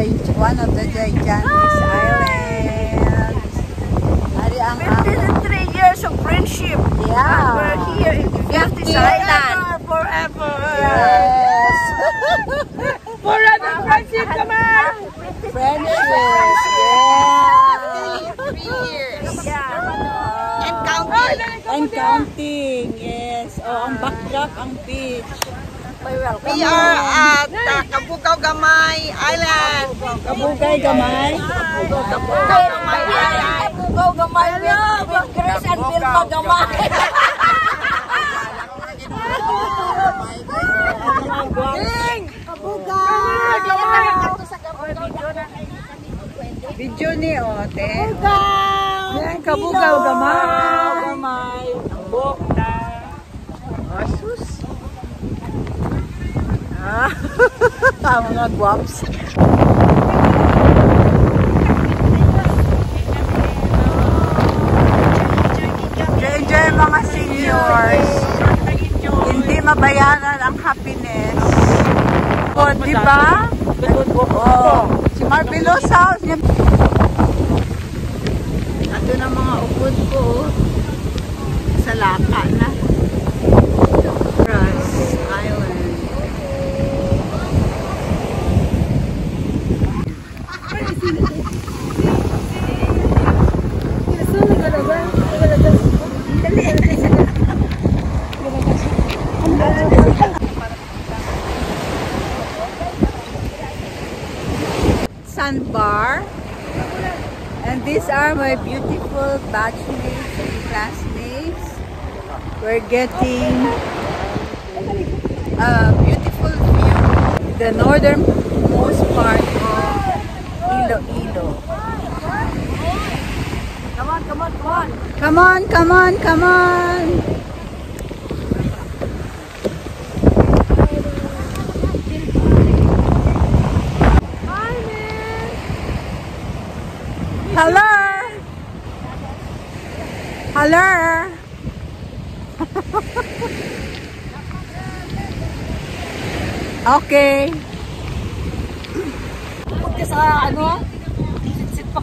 one of the Gigantes Islands. 53 years of friendship. Yeah. We're here in the Gigantes Island. Forever. Yes. Forever friendship, come on. Friendship. Yeah. 3 years. Yeah. And counting. And counting. Yes. Oh, ang backdrop, ang beach. We are at Kabugao Gamay Island. Kabugay Gamay. Kabugao Gamay Island. Kabugao Gamay with Chris and Vilma Gamay. Video ni Ote. Kabugao Gamay. Gamay. Bokta. Asus. Mga guwaps. Enjoy mga seniors. Hindi mabayaran ang happiness. O, diba? Oh, si Marvelous House. Ito na mga upod ko. Sa laka na. Cross Island. Sandbar, and these are my beautiful batchmates and classmates. We're getting a beautiful view, the northernmost part of Iloilo. Come on, come on, come on. Come on, come on, come on. Hello. Hello. Okay. Pagka sa ano? Sit-sit pa.